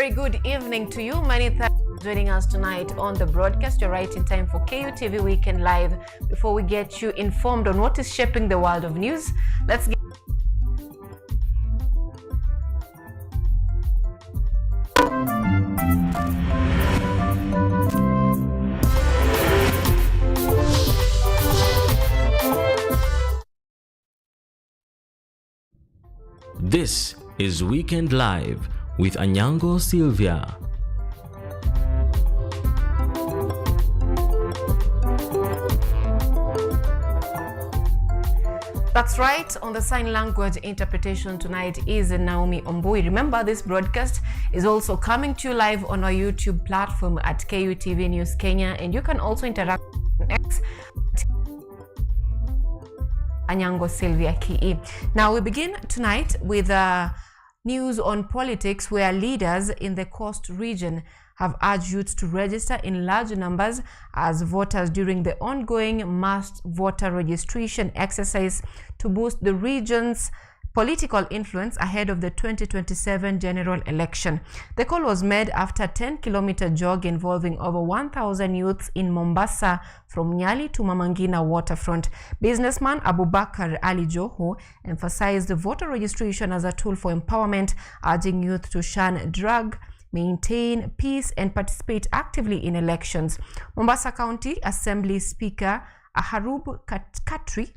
very good evening to you. Many thanks for joining us tonight on the broadcast. You're right in time for KUTV Weekend Live. Before we get you informed on what is shaping the world of news, let's get This is Weekend Live with Anyango, Sylvia. That's right. On the sign language interpretation tonight is Naomi Ombui. Remember, this broadcast is also coming to you live on our YouTube platform at KUTVNEWS Kenya, and you can also interact with X Anyango Sylvia Ki. Now we begin tonight with news on politics, where leaders in the Coast region have urged youths to register in large numbers as voters during the ongoing mass voter registration exercise to boost the region's political influence ahead of the 2027 general election. The call was made after a 10-kilometer jog involving over 1,000 youths in Mombasa from Nyali to Mamangina waterfront. Businessman Abubakar Ali Joho emphasized the voter registration as a tool for empowerment, urging youth to shun drug, maintain peace, and participate actively in elections. Mombasa County Assembly Speaker Aharub Katri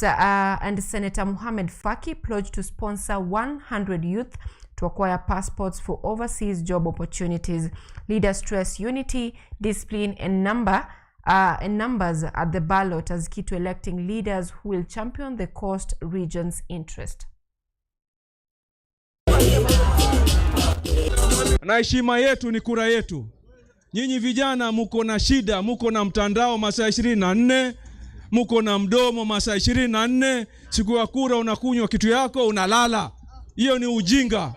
and Senator Muhammad Faki pledged to sponsor 100 youth to acquire passports for overseas job opportunities. Leaders stress unity, discipline, and numbers at the ballot as key to electing leaders who will champion the Coast region's interest. Na heshima yetu ni kura yetu. Nyinyi vijana muko na shida, muko na mtandao masaa 24, muko na mdomo masaa 24, siku ya kura unakunywa kitu yako unalala. Hiyo ni ujinga.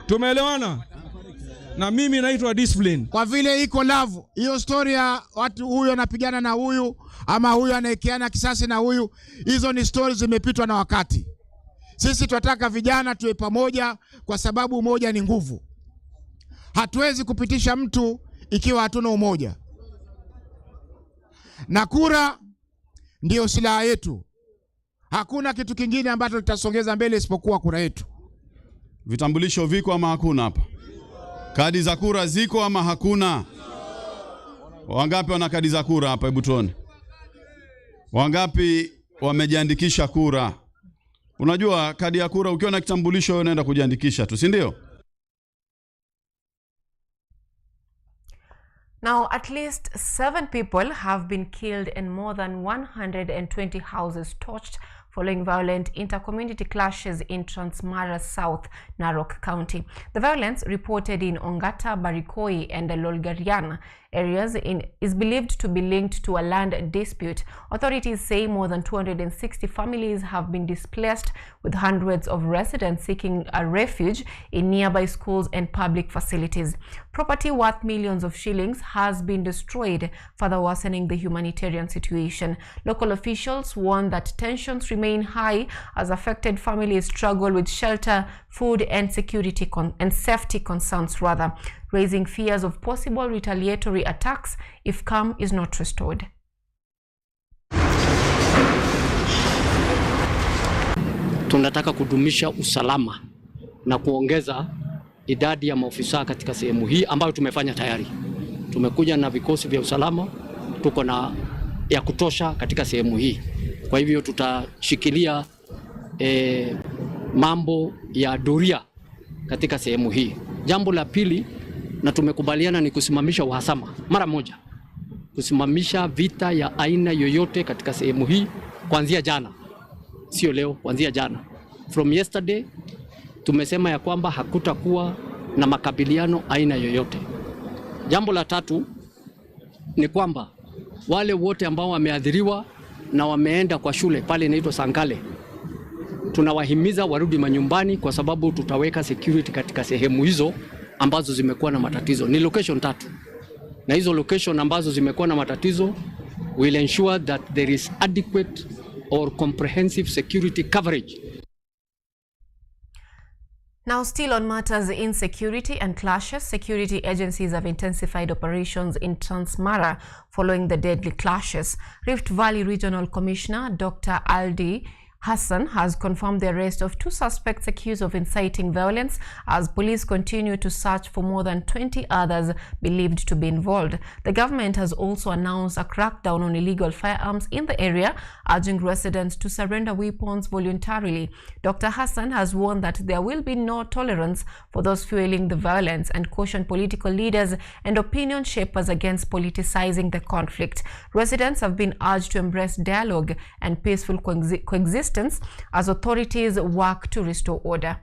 Tumeelewana? Na mimi naitwa discipline. Kwa vile iko love, hiyo story ya watu huyu anapigana na huyu ama huyu anaekeana kisasi na huyu, hizo ni stories zimepitwa na wakati. Sisi tunataka vijana tuwe pamoja, kwa sababu umoja ni nguvu. Hatuwezi kupitisha mtu ikiwa hatuna umoja. Na kura ndio silaha yetu. Hakuna kitu kingine ambacho tutasongeza mbele isipokuwa kura yetu. Vitambulisho viko ama hakuna hapa? Kadi za kura ziko ama hakuna? Wangapi wana kadi za kura hapa, hebu tuone. Wangapi wamejiandikisha kura? Unajua kadi ya kura ukiwa na kitambulisho wewe unaenda kujiandikisha tu, si ndio? Now, at least 7 people have been killed and more than 120 houses torched following violent inter-community clashes in Transmara South, Narok County. The violence, reported in Ongata, Barikoi, and Lolgarian areas, is believed to be linked to a land dispute. Authorities say more than 260 families have been displaced, with hundreds of residents seeking a refuge in nearby schools and public facilities. Property worth millions of shillings has been destroyed, further worsening the humanitarian situation. Local officials warn that tensions remain high as affected families struggle with shelter, food, and safety concerns, raising fears of possible retaliatory attacks if calm is not restored. Tunataka kudumisha usalama na kuongeza idadi ya maofisa katika sehemu hii ambayo tumefanya tayari. Tumekuja na vikosi vya usalama, tuko na ya kutosha katika sehemu hii. Kwa hivyo tutashikilia mambo ya doria katika sehemu hii. Jambo la pili, na tumekubaliana, ni kusimamisha uhasama mara moja. Kusimamisha vita ya aina yoyote katika sehemu hii kuanzia jana. Sio leo, kuanzia jana. From yesterday tumesema ya kwamba hakutakuwa na makabiliano aina yoyote. Jambo la tatu ni kwamba wale wote ambao wameadhiriwa na wameenda kwa shule pale inaitwa Sankale, tunawahimiza warudi manyumbani, kwa sababu tutaweka security katika sehemu hizo ambazo zimekuwa na matatizo. Ni location 3. Na hizo location ambazo zimekuwa na matatizo will ensure that there is adequate or comprehensive security coverage. Now, still on matters insecurity and clashes, security agencies have intensified operations in Transmara following the deadly clashes. Rift Valley Regional Commissioner Dr. Aldi Hassan has confirmed the arrest of 2 suspects accused of inciting violence as police continue to search for more than 20 others believed to be involved. The government has also announced a crackdown on illegal firearms in the area, urging residents to surrender weapons voluntarily. Dr. Hassan has warned that there will be no tolerance for those fueling the violence and cautioned political leaders and opinion shapers against politicizing the conflict. Residents have been urged to embrace dialogue and peaceful coexistence as authorities work to restore order.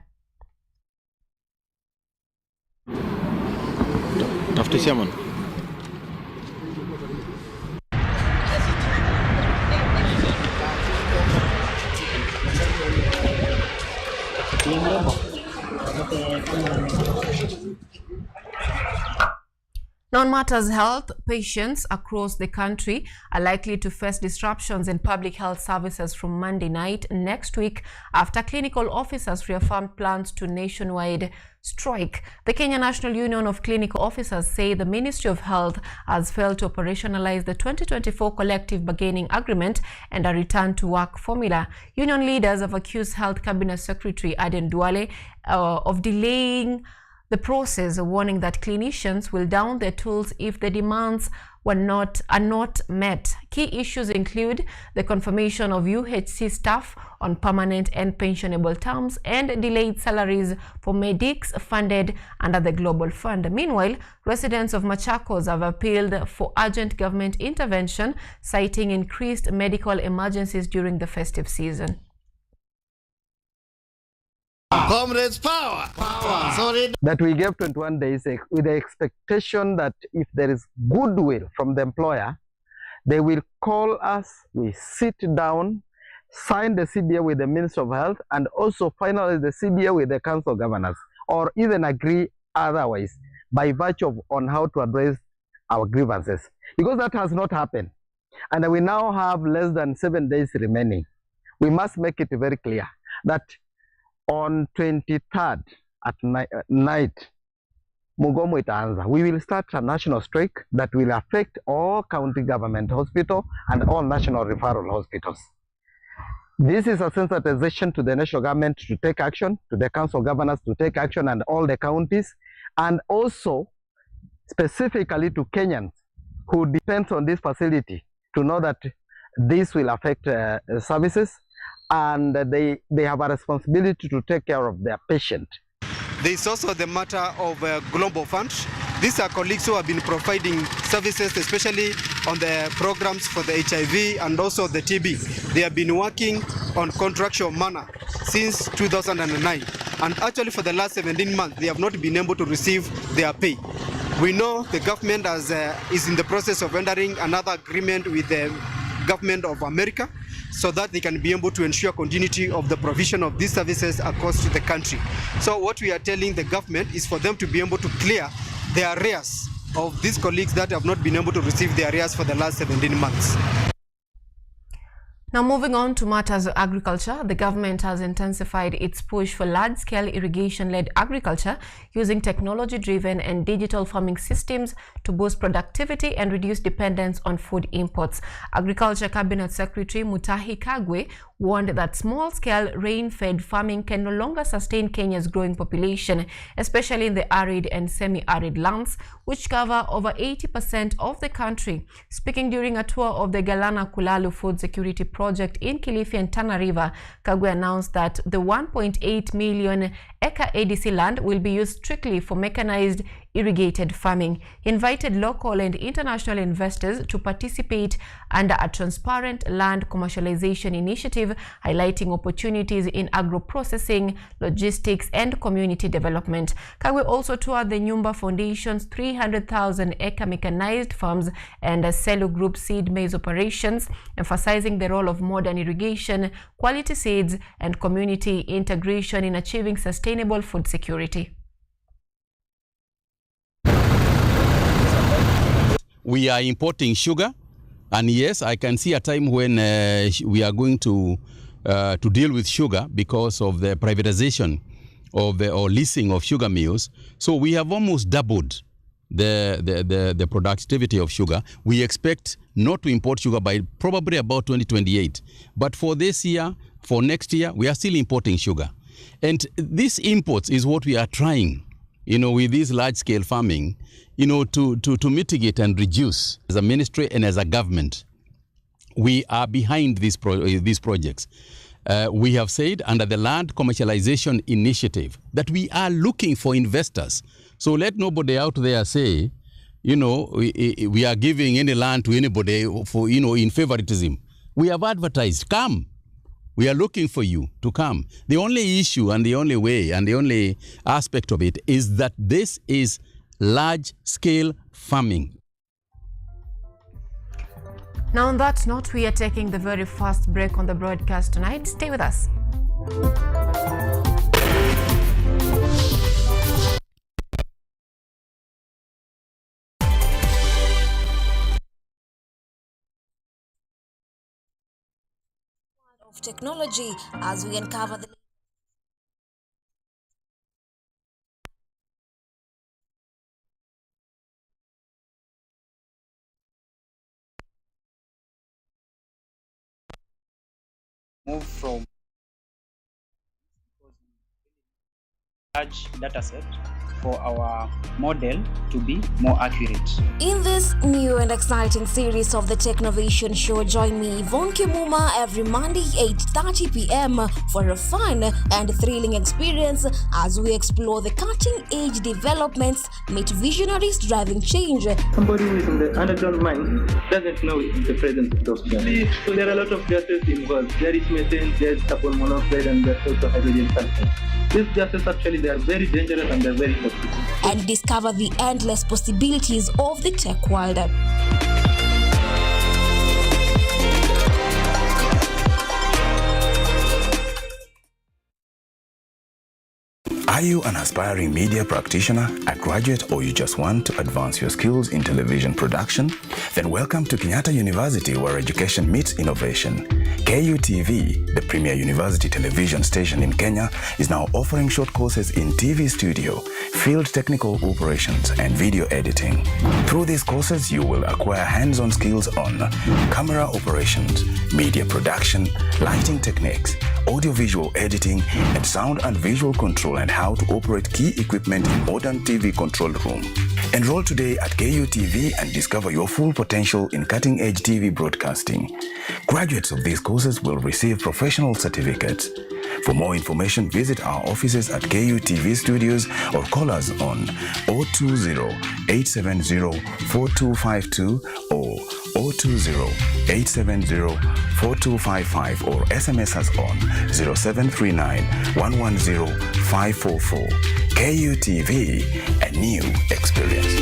Now, on matters health, patients across the country are likely to face disruptions in public health services from Monday night next week after clinical officers reaffirmed plans to nationwide strike. The Kenya National Union of Clinical Officers say the Ministry of Health has failed to operationalize the 2024 collective bargaining agreement and a return to work formula. Union leaders have accused Health Cabinet Secretary Aden Duale of delaying the process, warning that clinicians will down their tools if the demands are not met. Key issues include the confirmation of UHC staff on permanent and pensionable terms and delayed salaries for medics funded under the Global Fund. Meanwhile, residents of Machakos have appealed for urgent government intervention, citing increased medical emergencies during the festive season. Comrades, power! Sorry. That we gave 21 days with the expectation that if there is goodwill from the employer, they will call us, we sit down, sign the CBA with the Minister of Health, and also finalize the CBA with the Council of Governors, or even agree otherwise by virtue of on how to address our grievances. Because that has not happened, and we now have less than 7 days remaining. We must make it very clear that on 23rd at night, Mugomo itaanza. We will start a national strike that will affect all county government hospitals and all national referral hospitals. This is a sensitization to the national government to take action, to the council of governors to take action, and all the counties, and also specifically to Kenyans who depend on this facility to know that this will affect services, and they have a responsibility to take care of their patient. There is also the matter of Global Fund. These are colleagues who have been providing services, especially on the programs for the HIV and also the TB. They have been working on contractual manner since 2009. And actually for the last 17 months, they have not been able to receive their pay. We know the government is in the process of entering another agreement with the government of America, so that they can be able to ensure continuity of the provision of these services across the country. So what we are telling the government is for them to be able to clear the arrears of these colleagues that have not been able to receive their arrears for the last 17 months. Now, moving on to matters of agriculture, the government has intensified its push for large-scale irrigation-led agriculture using technology-driven and digital farming systems to boost productivity and reduce dependence on food imports. Agriculture Cabinet Secretary Mutahi Kagwe warned that small-scale rain-fed farming can no longer sustain Kenya's growing population, especially in the arid and semi-arid lands, which cover over 80% of the country. Speaking during a tour of the Galana Kulalu Food Security Project in Kilifi and Tana River, Kagwe announced that the 1.8 million acre ADC land will be used strictly for mechanized irrigated farming. He invited local and international investors to participate under a transparent land commercialization initiative, highlighting opportunities in agro-processing, logistics, and community development. Kagwe also toured the Nyumba Foundation's 300,000 acre mechanized farms and Selu Group seed maize operations, emphasizing the role of modern irrigation, quality seeds, and community integration in achieving sustainable food security. We are importing sugar, and yes, I can see a time when we are going to deal with sugar because of the privatization or leasing of sugar mills. So we have almost doubled the productivity of sugar. We expect not to import sugar by probably about 2028. But for this year, for next year, we are still importing sugar. And these imports is what we are trying, with this large-scale farming, to mitigate and reduce. As a ministry and as a government, we are behind these projects. We have said under the Land Commercialization Initiative that we are looking for investors. So let nobody out there say, we are giving any land to anybody for, in favoritism. We have advertised, come. We are looking for you to come. The only issue and the only way and the only aspect of it is that this is large-scale farming. Now on that note, we are taking the very first break on the broadcast tonight. Stay with us. Of technology as we uncover the move from large data set for our model to be more accurate. In this new and exciting series of the Technovation Show, join me, Yvonne Kimuma, every Monday 8:30 p.m. for a fun and thrilling experience as we explore the cutting-edge developments, meet visionaries driving change. Somebody who is in the underground mine doesn't know the presence of those gases. So there are a lot of gases involved. There is methane, there is carbon monoxide, and there's also hydrogen sulfide. These gases actually, they are very dangerous and they're very toxic. And discover the endless possibilities of the tech world. Are you an aspiring media practitioner, a graduate, or you just want to advance your skills in television production? Then welcome to Kenyatta University, where education meets innovation. KUTV, the premier university television station in Kenya, is now offering short courses in TV studio, field technical operations, and video editing. Through these courses, you will acquire hands-on skills on camera operations, media production, lighting techniques, audiovisual editing, and sound and visual control, and how to operate key equipment in modern TV control room. Enroll today at KUTV and discover your full potential in cutting-edge TV broadcasting. Graduates of these courses will receive professional certificates. For more information, visit our offices at KUTV Studios or call us on 020-870-4252 or 020-870-4255 or SMS us on 0739-110-544. KUTV, a new experience.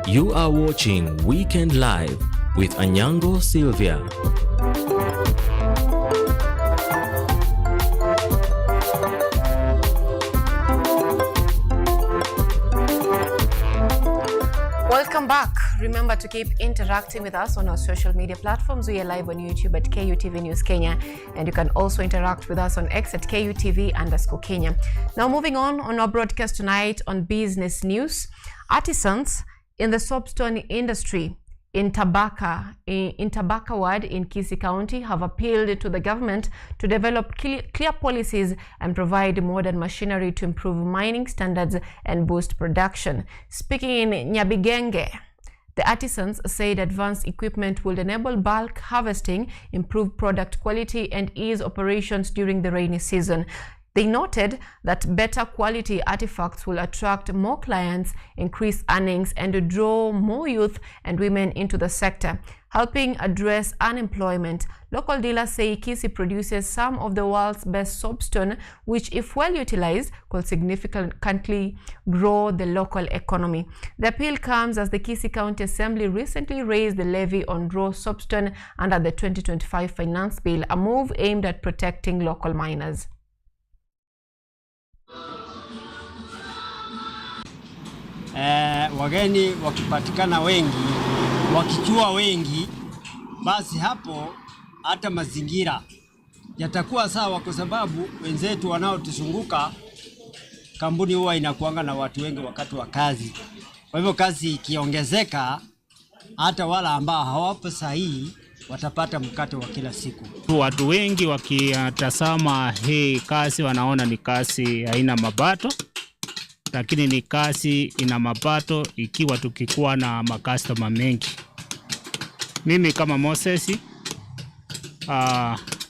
You are watching Weekend Live with Anyango Sylvia. Welcome back. Remember to keep interacting with us on our social media platforms. We are live on YouTube at KUTV News Kenya, and you can also interact with us on X at KUTV_Kenya. Now moving on our broadcast tonight on business news. Artisans in the soapstone industry in Tabaka Ward in Kisii County have appealed to the government to develop clear policies and provide modern machinery to improve mining standards and boost production. Speaking in Nyabigenge, the artisans said advanced equipment will enable bulk harvesting, improve product quality, and ease operations during the rainy season. They noted that better quality artifacts will attract more clients, increase earnings, and draw more youth and women into the sector, helping address unemployment. Local dealers say Kisii produces some of the world's best soapstone, which, if well utilized, could significantly grow the local economy. The appeal comes as the Kisii County Assembly recently raised the levy on raw soapstone under the 2025 Finance Bill, a move aimed at protecting local miners. wageni wakipatikana wengi, wakichua wengi, basi hapo hata mazingira yatakuwa sawa, kwa sababu wenzetu wanaotuzunguka kampuni huwa inakuanga na watu wengi wakati wa kazi. Kwa hivyo kazi ikiongezeka, hata wala ambao hawapo sahihi watapata mkate wa kila siku. Watu wengi wakitazama hii kazi wanaona ni kazi haina mapato, lakini ni kazi ina mapato ikiwa tukikuwa na makastoma mengi. Mimi kama Moses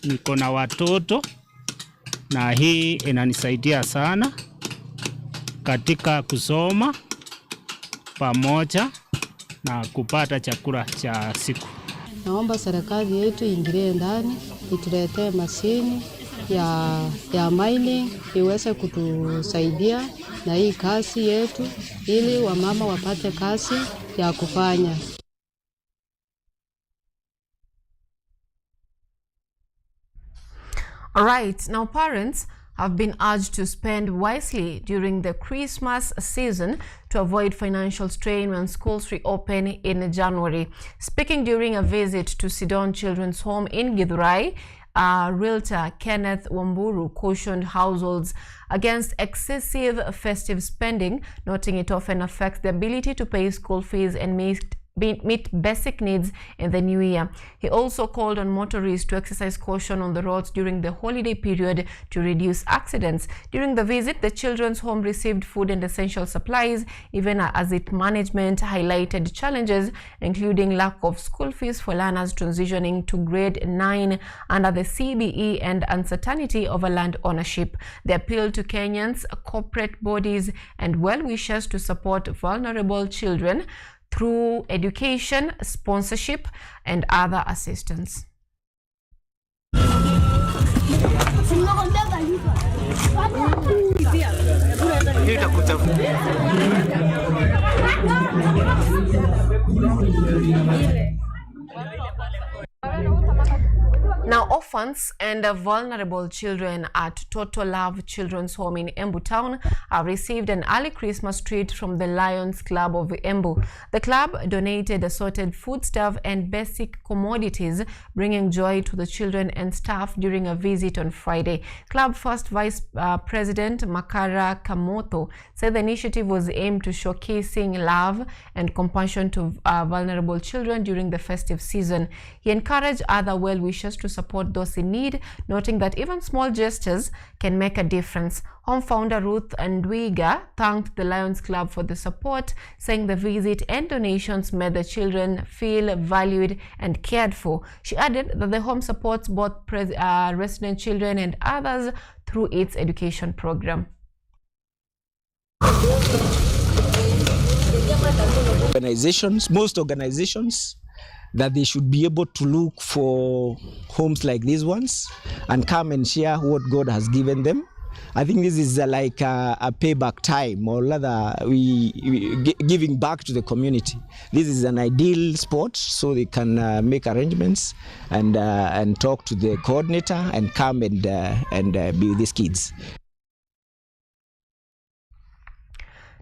niko na watoto na hii inanisaidia sana katika kusoma pamoja na kupata chakula cha siku. Naomba serikali yetu ingilie ndani, ituletee mashini ya mining iweze kutusaidia na hii kazi yetu, ili wamama wapate kazi ya kufanya. All right, now parents have been urged to spend wisely during the Christmas season to avoid financial strain when schools reopen in January. Speaking during a visit to Sidon Children's Home in Githurai, Realtor Kenneth Wamburu cautioned households against excessive festive spending, noting it often affects the ability to pay school fees and meet basic needs in the new year. He also called on motorists to exercise caution on the roads during the holiday period to reduce accidents. During the visit, the children's home received food and essential supplies, even as its management highlighted challenges, including lack of school fees for learners transitioning to grade 9 under the CBE and uncertainty over land ownership. They appealed to Kenyans, corporate bodies, and well-wishers to support vulnerable children through education, sponsorship, and other assistance. Now, orphans and vulnerable children at Total Love Children's Home in Embu Town have received an early Christmas treat from the Lions Club of Embu. The club donated assorted foodstuff and basic commodities, bringing joy to the children and staff during a visit on Friday. Club First Vice President Makara Kamoto said the initiative was aimed to showcasing love and compassion to vulnerable children during the festive season. He encouraged other well-wishers to support those in need, noting that even small gestures can make a difference. Home founder Ruth Ndwiga thanked the Lions Club for the support, saying the visit and donations made the children feel valued and cared for. She added that the home supports both resident children and others through its education program. Most organizations, that they should be able to look for homes like these ones and come and share what God has given them. I think this is like a payback time, or rather giving back to the community. This is an ideal spot so they can make arrangements and talk to the coordinator and come and be with these kids.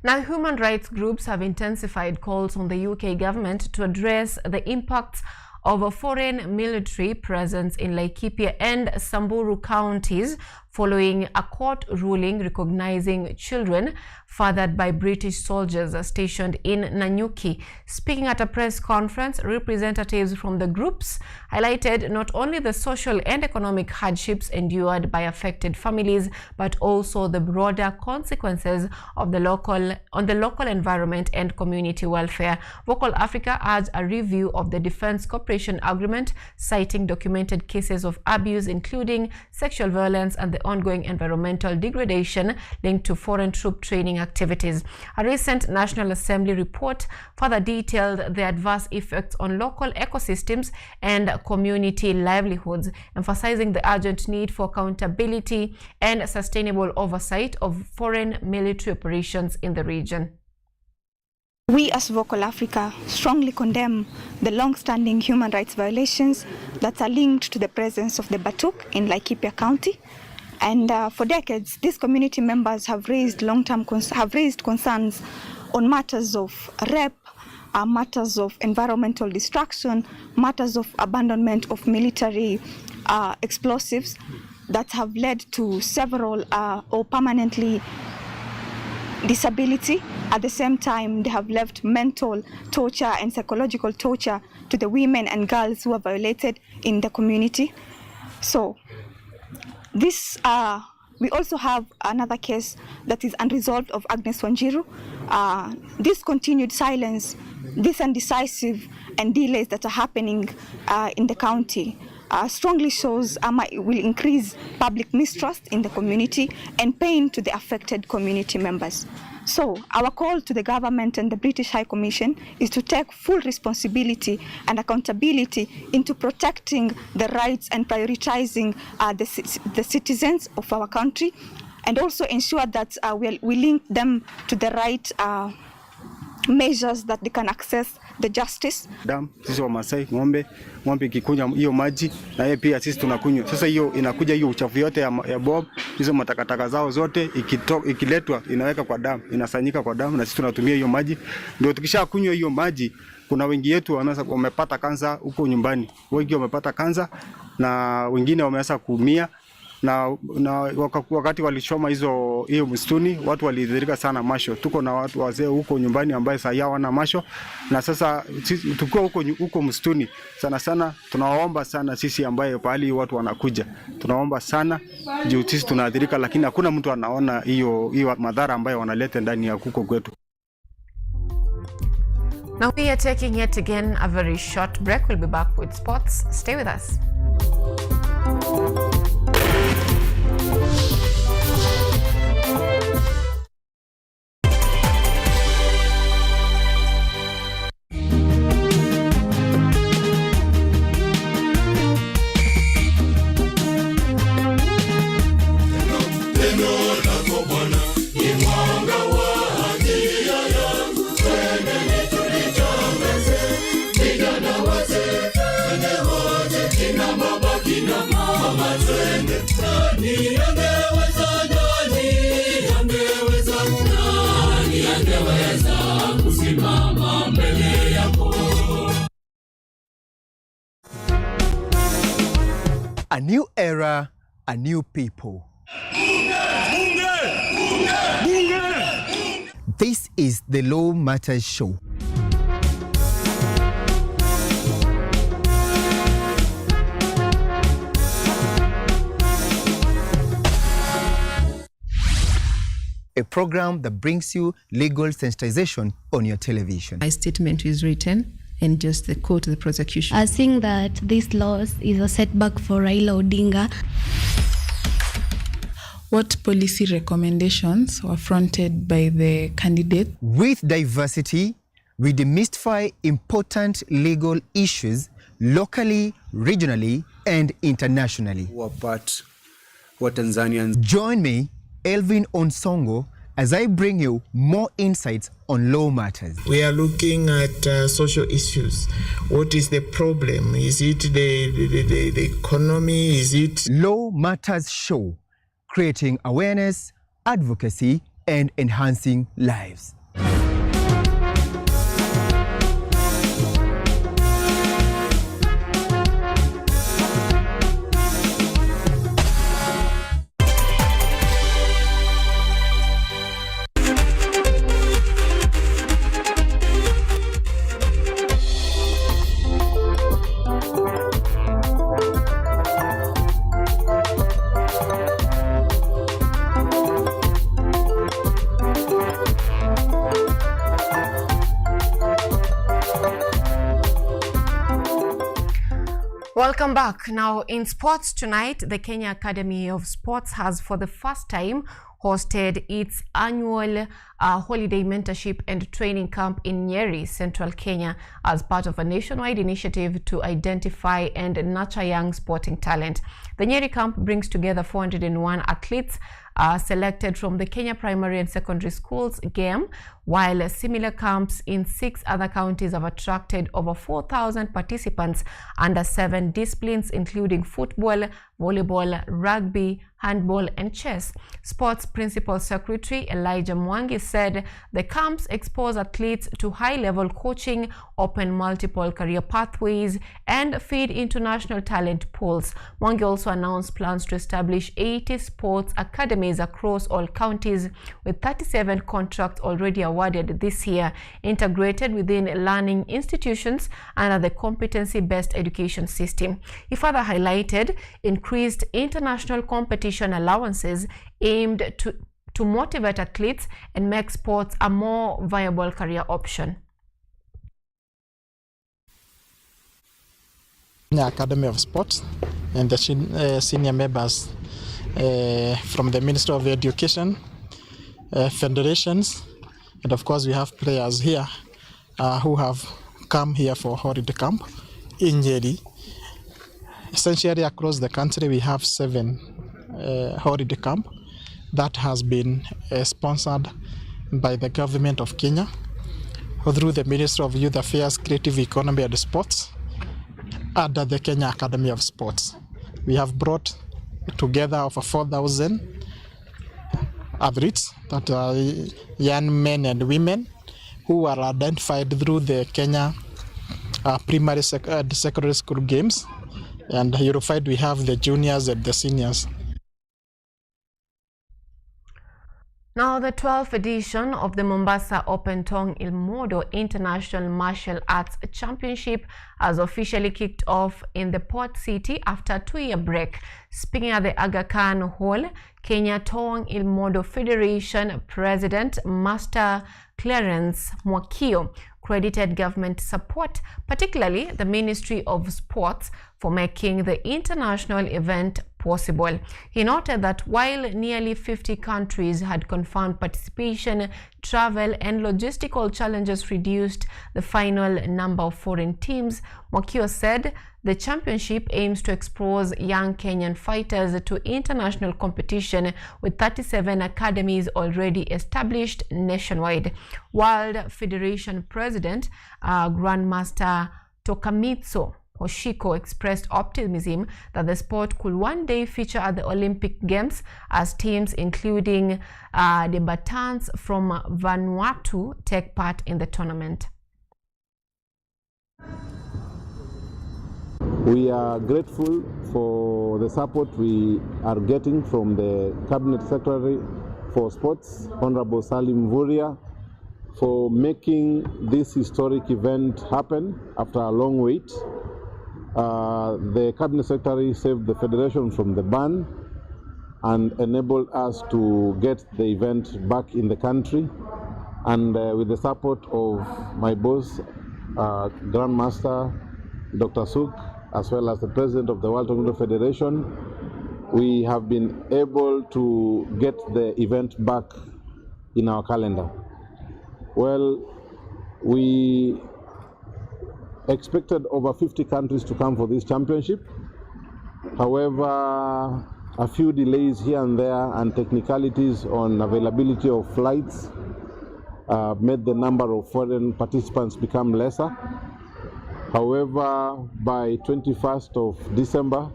Now, human rights groups have intensified calls on the UK government to address the impacts of a foreign military presence in Laikipia and Samburu counties following a court ruling recognizing children fathered by British soldiers stationed in Nanyuki. Speaking at a press conference, representatives from the groups highlighted not only the social and economic hardships endured by affected families, but also the broader consequences of the local environment and community welfare. Vocal Africa urged a review of the Defense Cooperation Agreement, citing documented cases of abuse, including sexual violence and the ongoing environmental degradation linked to foreign troop training activities. A recent National Assembly report further detailed the adverse effects on local ecosystems and community livelihoods, emphasizing the urgent need for accountability and sustainable oversight of foreign military operations in the region. We as Vocal Africa strongly condemn the long-standing human rights violations that are linked to the presence of the Batuk in Laikipia County. And for decades, these community members have raised concerns on matters of rape, matters of environmental destruction, matters of abandonment of military explosives that have led to several or permanently disability. At the same time, they have left mental torture and psychological torture to the women and girls who are violated in the community. So this, we also have another case that is unresolved of Agnes Wanjiru. This continued silence, this indecisive and delays that are happening in the county strongly shows it will increase public mistrust in the community and pain to the affected community members. So our call to the government and the British High Commission is to take full responsibility and accountability into protecting the rights and prioritizing the citizens of our country, and also ensure that we link them to the right measures that they can access the justice. Sisi Wamasai, ng'ombe ikikunywa hiyo maji na yeye pia sisi tunakunywa. Sasa hiyo inakuja hiyo uchafu yote ya bob, hizo matakataka zao zote ikiletwa inaweka kwa damu, inasanyika kwa damu na sisi tunatumia hiyo maji. Ndio tukishakunywa hiyo maji, kuna wengi wetu wamepata kansa huko nyumbani. Wengi wamepata kansa na wengine wameanza kuumia. Na wakati walichoma hiyo msituni, watu walidhirika sana masho. Tuko na watu wazee huko nyumbani ambaye sasa wana masho, na sasa tukiwa huko msituni sana tunaomba sana sisi ambaye pahali watu wanakuja, tunaomba sana juu sisi tunaathirika, lakini hakuna mtu anaona hiyo madhara ambayo wanaleta ndani ya huko kwetu. Now we are taking yet again a very short break. We'll be back with sports. Stay with us. A new era, a new people. This is the Law Matters Show. A program that brings you legal sensitization on your television. My statement is written and just the quote the prosecution. I think that this loss is a setback for Raila Odinga. What policy recommendations were fronted by the candidate? With diversity, we demystify important legal issues locally, regionally, and internationally. What Tanzanians. Join me, Elvin Onsongo, as I bring you more insights on law matters. We are looking at social issues. What is the problem? Is it the economy? Is it... Law Matters Show, creating awareness, advocacy, and enhancing lives. Welcome back. Now in sports tonight, the Kenya Academy of Sports has for the first time hosted its annual holiday mentorship and training camp in Nyeri, Central Kenya, as part of a nationwide initiative to identify and nurture young sporting talent. The Nyeri camp brings together 401 athletes selected from the Kenya Primary and Secondary Schools game, while similar camps in 6 other counties have attracted over 4,000 participants under 7 disciplines, including football, volleyball, rugby, handball, and chess. Sports Principal Secretary Elijah Mwangi said the camps expose athletes to high-level coaching, open multiple career pathways, and feed international talent pools. Mwangi also announced plans to establish 80 sports academies across all counties, with 37 contracts already awarded this year, integrated within learning institutions under the competency-based education system. He further highlighted increased international competition allowances aimed to motivate athletes and make sports a more viable career option. The Academy of Sports and the senior members from the Ministry of Education, federations, and of course we have players here who have come here for holiday camp in Nyeri. Essentially across the country we have 7 holiday camp that has been sponsored by the government of Kenya through the Ministry of Youth Affairs, Creative Economy and Sports under the Kenya Academy of Sports. We have brought together over 4,000 athletes that are young men and women who are identified through the Kenya primary and secondary school games, and you'll find we have the juniors and the seniors. Now, the 12th edition of the Mombasa Open Tong Ilmodo International Martial Arts Championship has officially kicked off in the port city after a 2-year break. Speaking at the Aga Khan Hall, Kenya Tong Ilmodo Federation President Master Clarence Mwakio credited government support, particularly the Ministry of Sports, for making the international event possible. He noted that while nearly 50 countries had confirmed participation, travel and logistical challenges reduced the final number of foreign teams. Mwakio said the championship aims to expose young Kenyan fighters to international competition, with 37 academies already established nationwide. World Federation President Grandmaster Tokamitsu Hoshiko expressed optimism that the sport could one day feature at the Olympic Games, as teams including the Batans from Vanuatu take part in the tournament. We are grateful for the support we are getting from the Cabinet Secretary for Sports, Honorable Salim Vuria, for making this historic event happen after a long wait. The Cabinet Secretary saved the Federation from the ban and enabled us to get the event back in the country. And with the support of my boss, Grandmaster Dr. Suk, as well as the President of the World Taekwondo Federation, we have been able to get the event back in our calendar. Well, we expected over 50 countries to come for this championship. However, a few delays here and there and technicalities on availability of flights made the number of foreign participants become lesser. However, by 21st of December,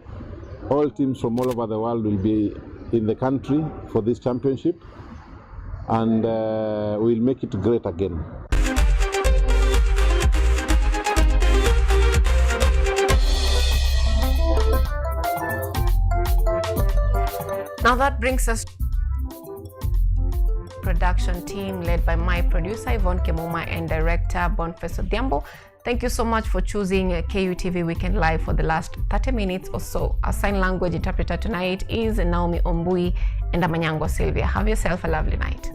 all teams from all over the world will be in the country for this championship, and we'll make it great again. Now that brings us to the production team led by my producer Yvonne Kemuma and director Boniface Odhiambo. Thank you so much for choosing KUTV Weekend Live for the last 30 minutes or so. Our sign language interpreter tonight is Naomi Ombui and Anyango Sylvia. Have yourself a lovely night.